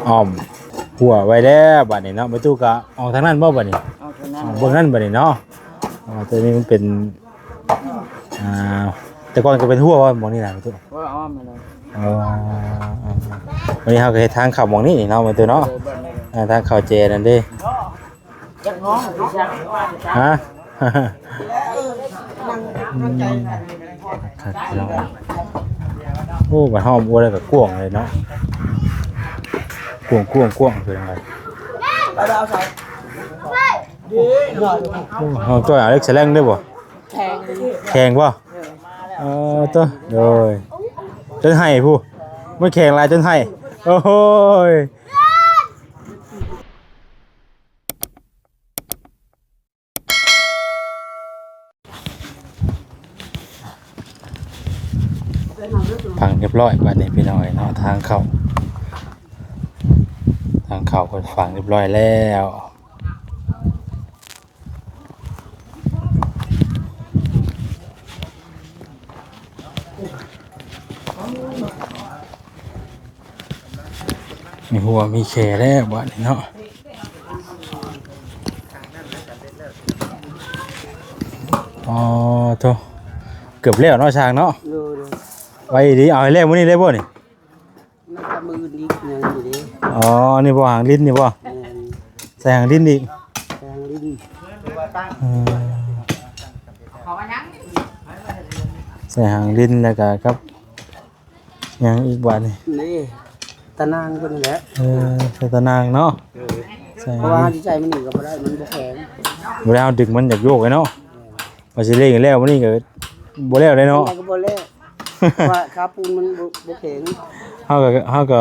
อ้อมหัวไว้แล้วบัดนี้เนาะประตูก็ออกทางนั้นบ่บัดนี้เบิ่งนั้นบัดนี้เนาะตัวนี้มันเป็นอ่าแต่ก่อนก็เป็นหัวว่าหมองนี่น่ะประตูว่าอ้อมไปเลยวันนี้เฮาก็เฮ็ดทางเข้าหมองนี้นี่เนาะประตูเนาะทางเข้าเจนั่นเด้จักน้องสิจักฮะโอ้บัดหอมอัวแล้วก็กว้างเลยเนาะกว้างเป็นไงเอาใส่เอาตัวอเล็กซ์แลงได้บ่แข่งบ่ตัวโดยจนให้ผู้ไม่แข่งลายจนให้โอ้ยพังเรียบร้อยบัดนี้พี่น้อยเนาะทางเข้าคนฝังเรียบร้อยแล้วมีหัวมีแขนแล้วบัดนี้เนาะอ๋อโธ่เกือบแล้วเนาะช้างเนาะไว้ดีเอาให้แล้วมื้อนี้ได้บ่นี่มันจะมือดีอย่างนี้ดิอ๋อนี่บ่หางลิ้นนี่บ่ใส่หางลิ้นอีกหางลิ้นใส่หางลิ้นแล้วก็ครับยังอีกบัดนี่นี่ตะนางเพิ่นแหละใส่ตะนางเนาะเพราะว่าใจมันนี่ก็บ่ได้มันบ่แข็งบ่ได้เอาดึกมันอยากโยกไว้เนาะว่าสิเล่นแล้วมื้อนี้ก็บ่แล้วได้เนาะก็บ่แล้วว่าขาปูนมันบ่แข็งเฮาก็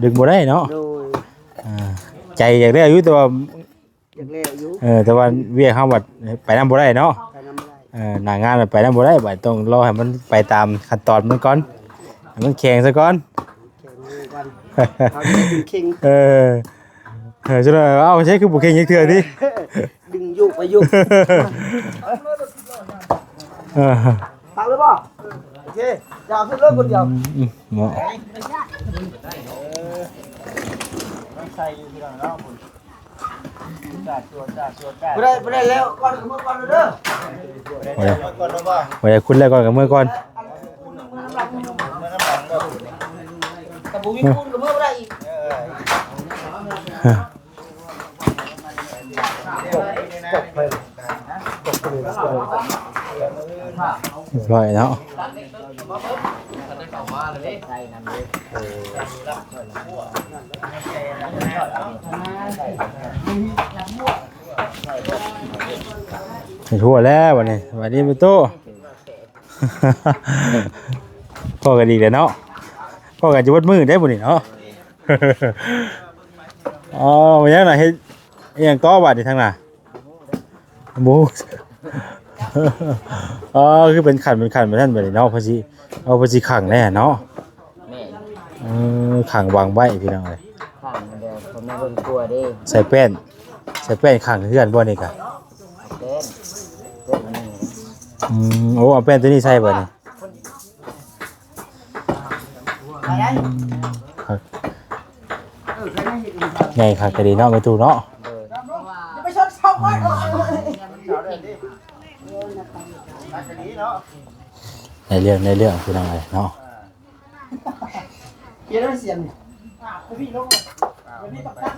ดึกบ่ได้เนาะโดยใจอยากได้อยู่แต่ว่าอยากได้อยู่แต่ว่าเวียกเฮาบัดไปนำบ่ได้เนาะไปนำบ่ได้หน้างานไปนำบ่ได้บัดต้องรอให้มันไปตามขั้นตอนมันก่อนให้มันแข็งซะก่อนเอาดึงเข่งจะได้เอาใช้คือบุกเข่งยักเถื่อดิดึงยุกไปยุกตักเลยป่ะโอเคอยากขึ้นรถคนเดียวเหมาะใส่อยู่ที่หลังแล้วคุณไม่ได้แล้วก่อนเมื่อก่อนเด้อไว้คุณแล้วก่อนกับเมื่อก่อนแต่บุ้งคูนกับเมื่อไรอีกร่อยเนาะทั่วแล้ววันนี้วันนี้เป็นโต้พ่อกันดีเลยเนาะพ่อกันจะวัดมือได้บุญนี่เนาะอ๋อวันนี้นะเฮ็ดยังก้อบาดที่ทางน่ะบูอ๋อคือเป็นขันไปท่านไปเลยเนาะพอสิเอาพอสิขังแน่เนาะขังวางไว้พี่น้องเลยขังเดี๋ยวผมไม่คนกลัวดิใส่แป้นขังเพื่อนบ่นี่กะโอ้เอาแป้นตัวนี้ใส่บ่นี่ไงค่ะกะดีเนาะไปตู้เนาะไปชดช่องไว้ในเรื่องคืออะไรเนาะเกี่ยวกับเสียงพี่ลงพี่ปักตั้ง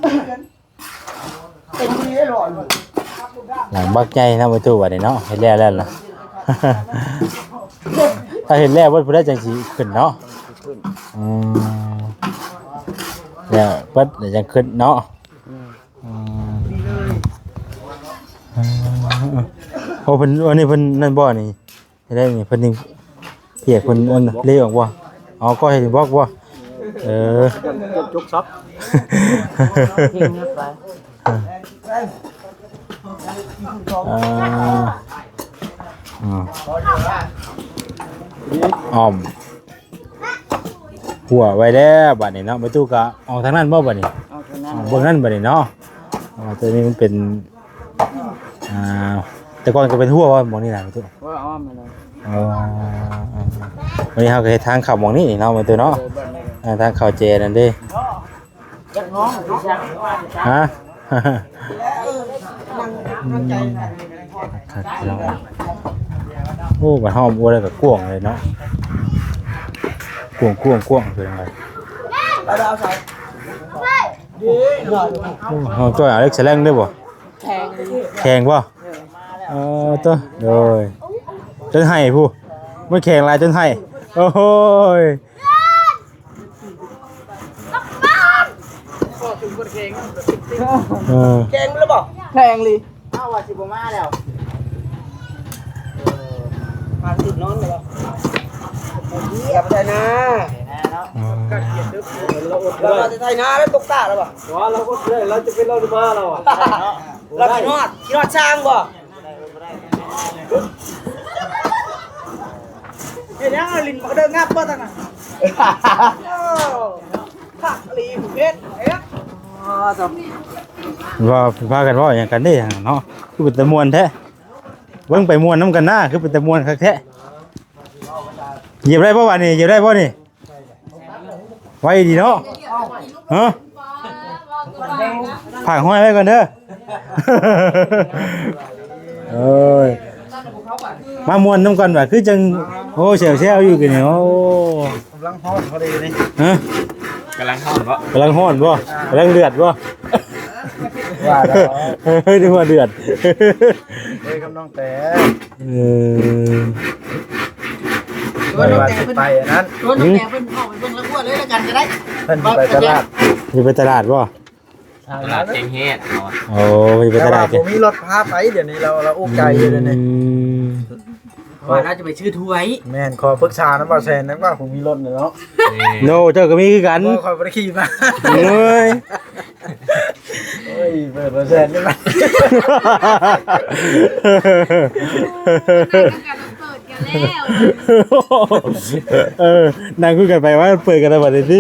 เป็นดีได้หรอหลังบักใจนะประตูบัดนี้เนาะเห็นแล้วล่ะถ้าเห็นแล้วว่าผู้ได้จังสิขึ้นเนาะแล้วปัดเดี๋ยวจะขึ้นเนาะโอ้เพิ่นวันนี้เพิ่นนั่นบ่นี่ได้นี่เพิ่นนี่เปียกเพิ่นอันเลี้ยงบ่อ๋อก็เห็นบอกบ่จุกซับอ้อมหัวไว้แล้วบัดนี้เนาะประตูก็ออกทางนั้นบ่บัดนี้เบิ่งนั้นบัดนี้เนาะตัวนี้มันเป็นแต่ก่อนก็เป็นหัวว่าหมองนี่น่ะประตูว่าอ้อมไปเลยวันนี้เฮาก็เฮ็ดทางเข้าหมองนี้เนาะประตูเนาะทางเข้าเจนั่นเด้ จักน้องเนาะ ฮะ นั่งใจ ครับพี่น้องโอ้บัดหอมบัวเลยกับกวางเลยเนาะกวางคืออะไร เอาดาวใส่ดี หอมตัวอเล็กซ์แลงได้บ่ แข็ง แข่งบ่ตัวโดยจนให้ผู้ไม่แข่งลายจนให้โอ้โหย ก็ถึงคนแข็ง แข่ง แล้วบ่แข็งเลยเอาว่าสิบ่มาแล้วมาติดนอนเลยบ่เหยียบไปนะก็เกียดดึกเราจะไทยนาแล้วตกตาแล้วบ่ว่าเราก็เลยเราจะเป็นเราดูบ้าเราอ่ะเราขี้นอดช่างบ่เห็นยังลินมาเดินงับบ่ตั้งน่ะขักลีผู้เพชรเอ๊ะจบ ว่าพากันว่าอย่างกันได้เนาะคือเป็นตะมวนแท้เบิ่งไปมวนน้ำกันหน้าคือเป็นตะมวนคักแท้เหยียบได้ป่ะวะนี่เหยียบได้ป่ะนี่ไว้ดีเนาะฮะผ่านห้อยไว้ก่อนเด้อเอ้ยมามวนน้ำกันว่ะคือจังโอ้เสียวเสียวอยู่กันเนี่ยโอ้ กำลังฮอตพอดีนี่ ฮะ กำลังห้อนบ่ กำลังห้อนบ่กำลังเดือดบ่ ว่าแล้ว เฮ้ยดูว่าเดือด เฮ้ยกำลังแต่ เออ ตัวน้องแต่ไปนั้นตัวน้องแต่เป็นออกไปเบิ่งแล้วอ้วนเลยแล้วกันจะได้เพิ่นไปตลาด มีไปตลาดบ่ ตลาดเจงเฮ็ดเอาอะ โอ้มีไปตลาด ผมมีรถพาไปเดี๋ยวนี้เราอุ้มใจอยู่เดี๋ยวนี้ ว่าน่าจะไปชื่อถ้วย แม่นขอปรึกษาน้ำบ่าวแซนนะว่าผมมีรถเนาะ โนเจ้าก็มีคือกัน คอยบ่ได้ขี่มา เอ้ย เฮ้ยเปิดบ่าวแซนได้ไหม นางคุยกันไปว่าเปิดกันแล้วบัดนี้สิ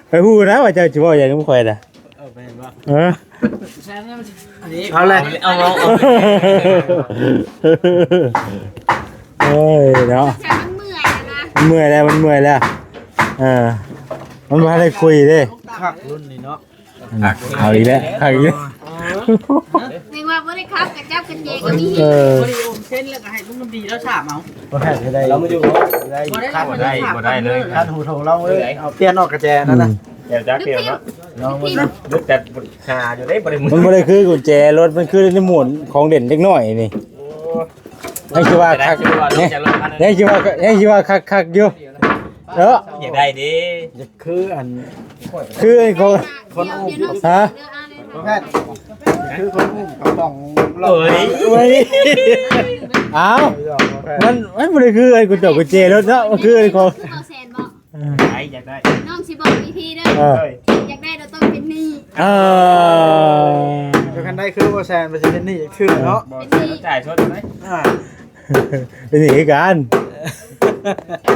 ไปพูดนะว่าเจ้าสิบ่อย่างนี้บ่ค่อยน่ะเออ เอาเลย เอา เอ้ยเนาะ ฉันมันเมื่อยนะ มันเมื่อยแล้วมันบ่ได้คุยเด้ คักรุ่นนี้เนาะ เอาอีกแล้วเอาอีกแล้ว นึกว่าไม่ได้ครับกับเจ้ากันเองก็มี เออ พอดีเส้นแล้วก็ให้ลุงน้ำดีแล้วฉาบเอา บ่ให้ได้เรามาอยู่ได้ บ่ได้เลย คันหูโถเราเลยเอาเปลี่ยนออกกระแจนั่นน่ะ เดี๋ยวจะเปลี่ยนเนาะ น้อง นึกแต่หาอยู่ได้บ่ได้มื มันบ่ได้คือกุญแจรถมันคือในหมวดของเด่นเล็กน้อยนี่ให้คิดว่าคัก เนี่ เนี่ย ยให้คิดว่าคักอยู่เนาะ อยากได้ดิ คืออัน คือไอ้คน ฮะ แพทย์คือคนอุ้มกระป๋อง เอ้ย เว้ยอ้าวมันบ่ได้คือไอ้กุญแจรถเนาะมันคือไอ้ของ เอาแซนบอก อยากได้ น้องสิบอกวิธีเด้ เอ อ อ อยากได้เราต้องเป็นหนี้ จะกันได้คือบ่แซนบ่สิเป็นนี่คือเนาะ บ่จ่ายชดไหม เป็นหนีกัน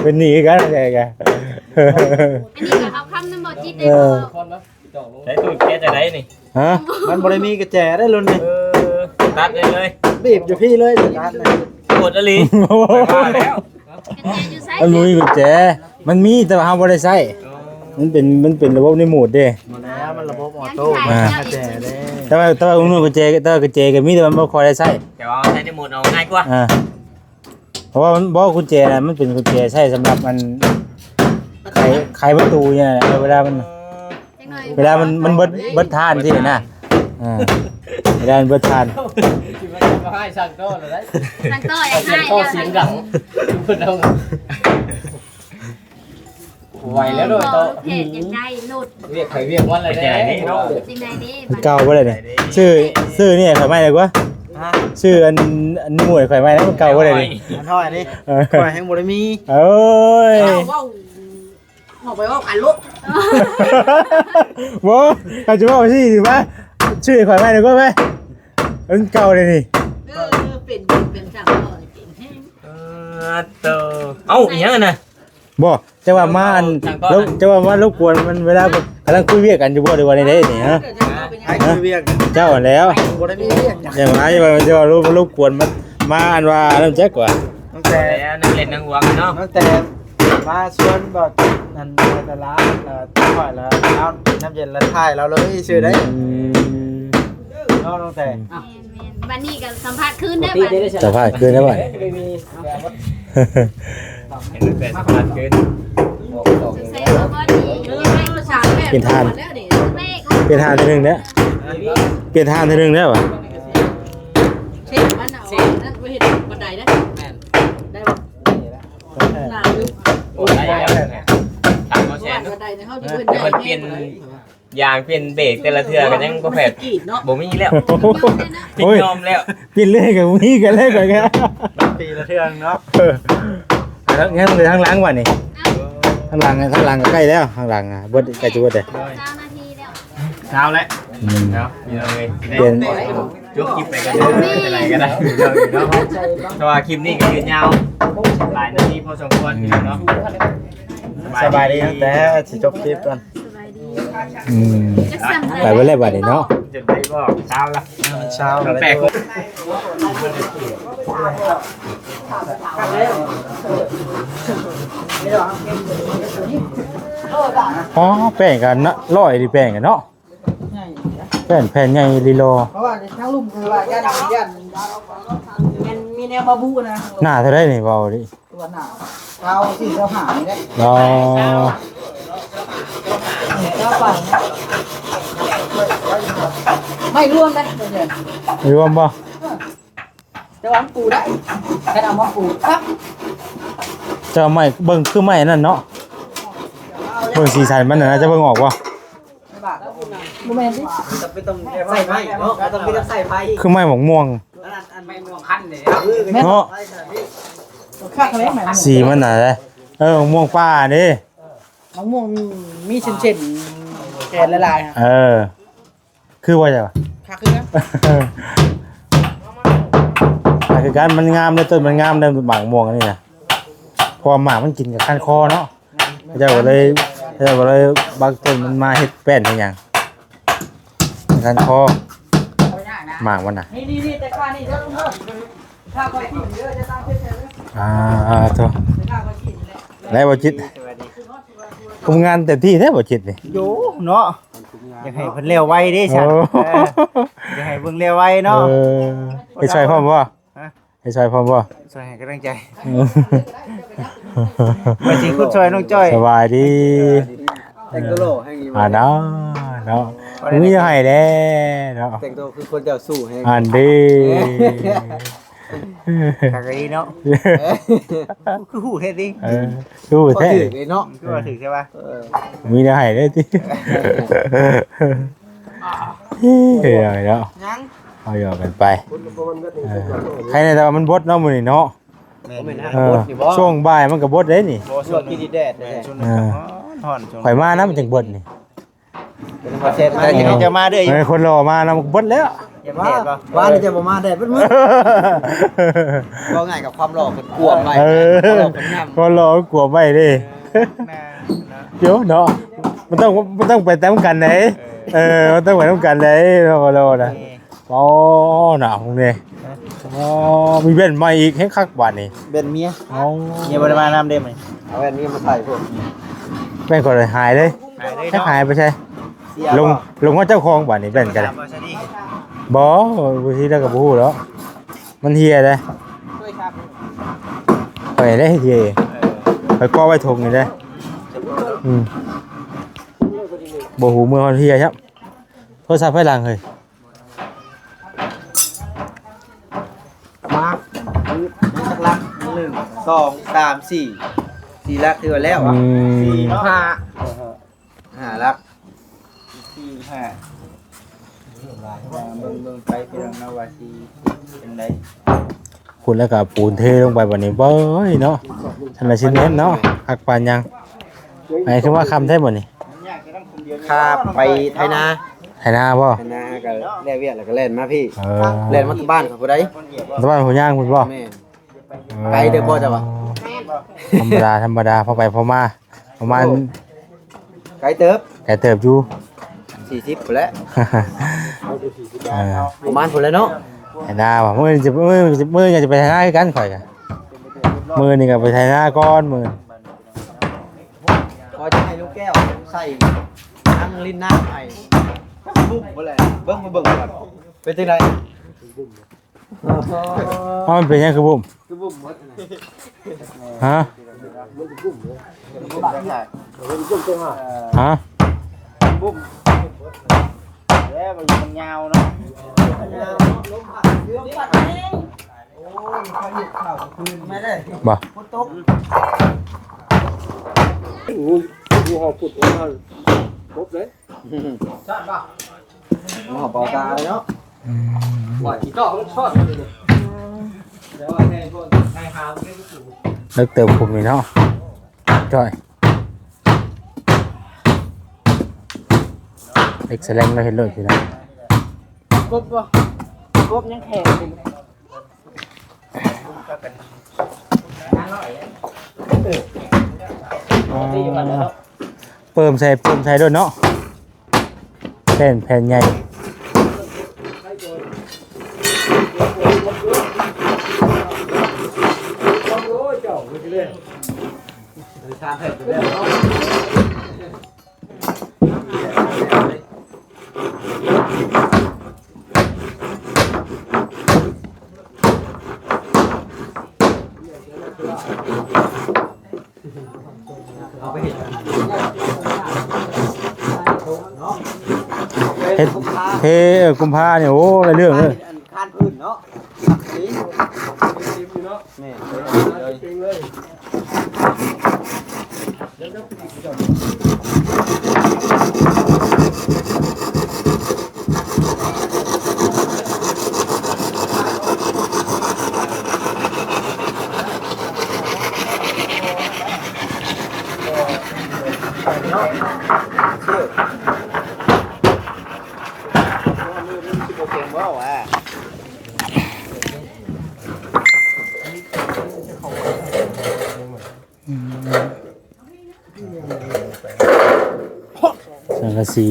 เป็นหนีกันอะไรกัน อันนี้ก็เอาคำน้ำบอกจิตได้บอก ใช้ตู้แกจะได้นี่ ฮะ มันบ่ได้มีกระแจได้รุ่นนี้ ตัดเลย บีบอยู่พี่เลยสตาร์ทเลย ปวดอลีว่าแล้ว กันแจอยู่ไซส์ มันมีกุญแจมันมีแต่ว่าเราบ่ได้ใช้มันเป็นระบบในโหมดเด้ หมดแล้วมันระบบออโต้กระแจเด้ แต่ว่านู่นกุญแจก็มีแต่มันบ่ค่อยได้ใช้ แต่ว่าใช้ในโหมดเอาง่ายกว่า เพราะว่ามันบ่กุญแจน่ะมันเป็นกุญแจใช้สำหรับมันไขประตูเนี่ยแหละเวลามันเบิดทานที่น่ะเวลามันเบิดทาน คิดว่าจะมาให้ช่างโต้เลยได้ ทางต่ออยาก เสีย ได้ งโต้เสียงดังเพิ่นเอาไหวแล้วด้วยโต้ เพจอยากได้หลุด เรียกไข่เรียกวันอะไร ใจ ได้ นี่เนาะ จริงไหนดิ เก่าบ่ได้นี่ชื่อนี่ข่อยไม่ได้กว่าชื่ออันหมวยข่อยไม่ได้มันเก่าบ่ได้นี่ มันเท่าอันนี้คอยแห่งบ่ได้มี โอ้ย ว้าวออกไปว่าอันลุก บ่เขาจะบอกสิว่าชื่อข่อยไม่ได้กว่าไหมมันเก่าเลยนี่ เป็นช่างโต้เป็นแห้ง โตเอ้าอีหยังน่ะ บ่จะว่ามาอันแล้วจะว่ามารบกวนมันเวลากำลังคุยเวียกกันอยู่บ่หรือว่าในใดนี่ฮะ ให้คือเวียก เจ้าอันแล้ว บ่ได้มีเวียก อย่ามาจะว่ารบกวนมันมาอันว่าน้ำแจ๊กกว่า ตั้งแต่ แต่นั่งเล่นนั่งหวงเนาะ ตั้งแต่มาชวนบ่ ทันตลาดค่อยแล้วน้ำเย็นแล้วถ่ายเราเลยชื่อได้น้องแต่ บันนี้กับสัมภาษณ์คืนได้บัด จะพาคืนได้บ่ ไม่มี เห็นเป็นสำคัญเกิน ใส่บ่บ่ดีไม่ก็สามแบบ เปลี่ยนทาน แม่ เปลี่ยนทานทีนึงเนี่ยเปลี่ยนทานทีนึงเนี่ยบ่ เช่นมันเอานั่นไว้เห็นบันไดนะได้บ่หนาอยู่ โอ้ได้แล้วตามมาแชร์ บันไดเนี่ยเขาจะเป็น แต่มันเปลี่ยนยางเปลี่ยนเบรกแต่ละเทื่อกันยังบ่แผด กีดเนาะ บ่มีแล้วปิดยอมแล้ว เปลี่ยนเรื่อยกับมีกันเลยก่อนแก ปีละเทื่องเนาะ แล้วงั้นเลยทางหลังว่ะนี่ทางหลังก็ใกล้แล้วทางหลังอ่ะเบิดใกล้จะเบิดเลย 9 นาทีแล้ว เช้าแล้วเนาะมีอะไร เปลี่ยน จุกคลิปไปกันเลยอะไรก็ได้เนาะเพราะว่าคลิปนี้ก็ยืนยาวหลายนาทีพอสมควรเนาะ สบายดีแต่สิจบคลิปก่อน สบายดี อืม จักสั่ง ไปเบิดเลยบัดนี้เนาะ จุดได้บอกเช้าละ เช้า แปลก อ๋อแป้งกันนะร้อยดิแป้งกันเนาะแผ่นใหญ่ลีโล เพราะว่าทั้งลุ่มคือว่าย่านมันมีแนวมาบูนะ หน้าเท่าได้นี่เบาดิ ตัวหนาเราสิเราหาไม่ได้ รอ เราปั่นไม่รวมนะเดี๋ยว รวมบ่ จะวางปูได้แค่เอามาปูครับ จะไม่เบิ่งคือไม่นั่นเนาะเบิ่งสีสันมันน่ะนะจะเบิ่งออกบ่ โมเมนต์ดิจะไปต้องใส่ไฟเนาะต้องไปใส่ไฟ คือไม่หมองม่วง อันไม่ม่วงคันเลย เนาะ ข้าเขาเล็กไหม สีมันน่ะเลยหมองม่วงป้าดิ มะม่วงมีเช่นแกนละลายครับ คือว่าจะวะ คักขึ้นนะ แต่คือการมันงามเลยต้นมันงามเลยหมากม่วงอันนี่นะพอหมากมันกินกับคันคอเนาะเจ้าก็เลยบางต้นมันมาเฮ็ดแป้นเป็นหยังคันคอหมากมันน่ะ นี่แต่ข้านี่เยอะมากข้าคอยกินเยอะจะตั้งเพชรเลย โธ่ ข้าคอยกินแหละ แล้วบ่จิตคุมงานเต็มที่แท้บ่จิตนี่ อยู่เนาะอยากให้เพิ่นเร็วไวดิฉันอยากให้เบิ่งเร็วไวเนาะ ให้ช่วยพร้อมบ่ให้ช่วยพร้อมบ่ ช่วยให้กำลังใจมาสิคุณช่วยน้องจ้อย สบายดี แต่งตัวโลให้งี้ เนาะมีให้แน่เนาะ แต่งตัวคือคนเจ้าสู้ให้ อันดี คักดีเนาะคือหูเฮ็ดดิ ดูแท้ ถือเนาะคือว่าถือใช่ป่ะ มีให้ได้ติเฮ้ยเนาะ ยัง เอาอยู่กันไปใครในแต่ว่ามันบดเนาะมื้อนี้เนาะช่วงบ่ายมันก็บดเด้นี่ ช่วงกินแดดช่วงนั้นฮ้อนช่วง ข่อยมานะมันจังบดนี่ เป็นประเทศแต่ยังจะมาเด้อ คนรอมานะมันก็บดแล้ว อย่ามาว่านี่จะบ่มาแดดเพิ่นมื้อก็ง่ายกับความหล่อเพิ่นกวมไว้คนรอกลัวไม่ดิเดี๋ยวเนาะมันต้องไปตามกันไหนมันต้องไปตามกันไหนรอนะอ๋อหนาวนี่อ๋อมีเว้นมาอีกให้คักบาดนี่ เบ็นเมีย อ๋อ เมียบ่ได้มานำเด้มั้ยเอาแว่นเมียมาใส่พวก แม่นก็เลยหายเลยแค่หายไปใช่ลงว่าเจ้าของบาดนี่แบ่นกันบ่บางทีแล้วก็บ่ฮู้แล้วมันเฮียเลยไปได้เฮียไปก่อไว้ทงนี่เด้บ่ฮู้เมื่อเฮียครับโทรศัพท์ไฟหลังเฮ้ย มาสักลัก1 2 3 4 4ลักถือว่าแล้วอ่ะ4 5ลัก4 5เบิ่งไปเพียงนาวาสีเป็นได คุณแล้วก็ปูนเทลงไปบัดนี้เบ้ยเนาะทันละชิ้นเน้นเนาะหักปานยังไหนคือว่าคำแท้บ่นี่ ครับไปไทยนา ไถนาบ่ ไทยนาก็แล่เวียดแล้วก็เล่นมาพี่ เอ เล่นมาที่บ้านเขาผู้ใด ตะวันหัวย่างคุณบ่ แม่ไกลเด้อบ่จ้ะวะ ธรรมดาพอไปพอมาประมาณ ไกลเติบ แกเติบอยู่ 40พุ่นแหละ เออ ประมาณพุ่นแหล้วเนาะ ไถนาบ่มื้อจะไปไถนาคือกันข่อยก็มื้อนี่ก็ไปไถนาก่อนมื้อ พอใจ ใส่นั่งลิ้นน้ำไอ้บุ้มบ่แหละเบิ่งก่อนเป็นจังได๋ มันเป็นยังคือบุ้ม คือบุ้มหมด ฮะ บุ้มจังได๋บุ้มจังหวะ ฮะ บุ้มแล้วมันยาวเนาะลมพัดเรื่องพัดเองโอ้ยพายุเข้าคืนไม่ได้ บ่ ฝนตกงูหอบปุดออกมาปุ๊บเลยชาติป่ะงูหอบเป่าตาเลยเนาะหวานขี้ก็มันชอดเลยแล้วว่าแทนพวกนายหาไม่ได้ถูก เลิกเติมผมนี่เนาะจ้อยเอ็กซ์แลงเราเห็นเลยทีนะ กบป่ะกบยังแข็งอยู่เพิ่มใส่ด้วยเนาะแผ่นใหญ่ ทานเผ็ดอยู่แล้วเนาะเอาไปเห็ด เฮ็ดเทกุมภาเนี่ยโอ้ได้เรื่องเลย คานพื้นเนาะสีเนาะแม่เลยสังกะสี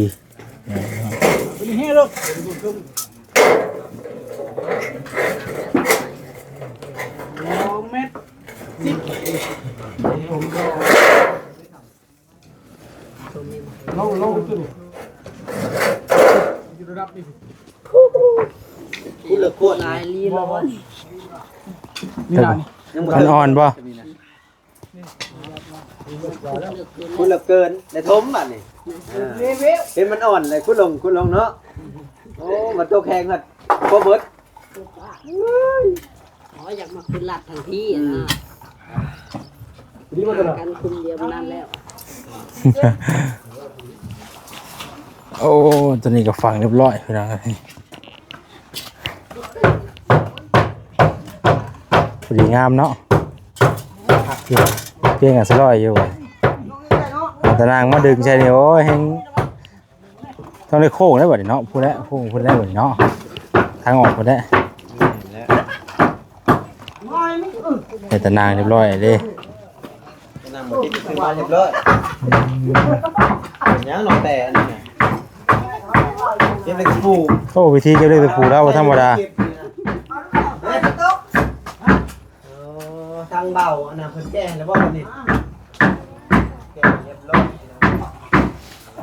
คุณเลิกขวด ลายลีร้อน มันอ่อนป่ะ คุณเลิกเกินในทมบัดนี่เป็นมันอ่อนเลยคุณลงเนาะโอ้มันตัวแข็งอ่ะพอเบิด อ๋ออยากมาขึ้นหลัดทันทีนะกันคุมเดียวนั่นแล้ว โอ้ตัวนี้ก็ฟังเรียบร้อยพี่น้องพอดีงามเนาะเพียงกับสลอยอยู่ตานางมาดึงใช่เนี่ยโอ้ยแห้งต้องได้โค้งได้บ่ดิเนาะพูดแล้วโค้งพูดได้บ่ดิเนาะทางออกพูดได้แต่ตานางเรียบร้อยเลย นั่งบ่ติดขึ้นมาเรียบร้อยยังหนอแต่อันนี้เนี่ยเป็นเล็กปู โอ้วิธีเก็บเล็กตะปูแล้วบ่ธรรมดา ทางเบาอันนั้นเพิ่นแจ้งแล้วบ่บัดนี้แก้เรียบร้อย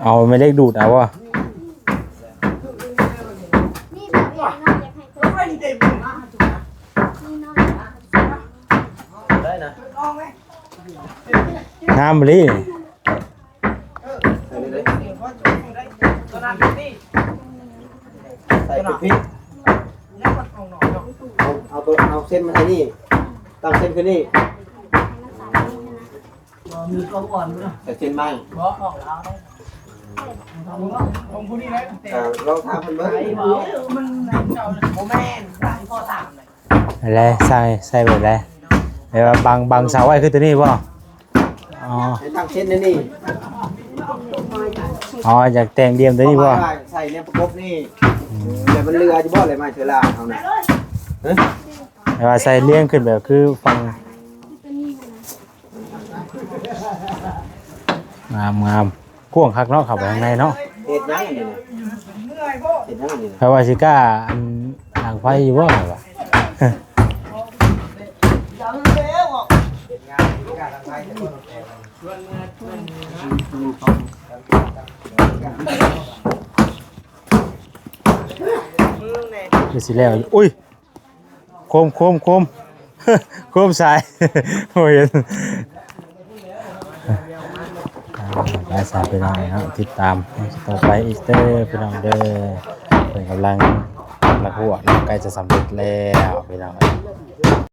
เอาไม่เล็กดูดเอาวะ นี่แบบนี้น้องอยากให้เพิ่นนี่น้อง ได้นะ งามเลย ใส่พริกเอาเส้นมาให้นี่ตั้งเส้นขึ้นนี่ มีกองอ่อนด้วย ใส่เส้นไม้ บ่ออกแล้วของผู้นี้เลย ลองทำมันเบิ่ง มันโมแม่นพ่อถามเลย อะไรใส่แบบไรแบบว่าบางเสาไว้คือตัวนี้ป่ะอ๋อ ให้ตั้งเส้นนี่ อ๋ออยากแต่งเดียมตัวนี้ป่ะ ใส่เนี่ยประกบนี่แต่มันเรือจะบ่อะไรมาเถอะล่ะเอาน่ะ แต่ว่าใส่เลี้ยงขึ้นแบบคือฟังงามกว้างคักเนาะเข้าไปข้างในเนาะ เฮ็ดยังอันนี้น่ะเฮ็ดยังอันนี้ เพราะว่าสิกล้าอันอ่างไฟอยู่บ่ล่ะวะ เฮ็ดงานกล้าทางไทยแต่บ่ต้องแก้ คือสิแล้วอุ้ยโคมโคมสายโอ้ยได้สายไปหน่อยครับติดตามต่อไปอีกเด้อพี่น้องเด้อเป็นกำลังหัวใกล้จะสำเร็จแล้วพี่น้อง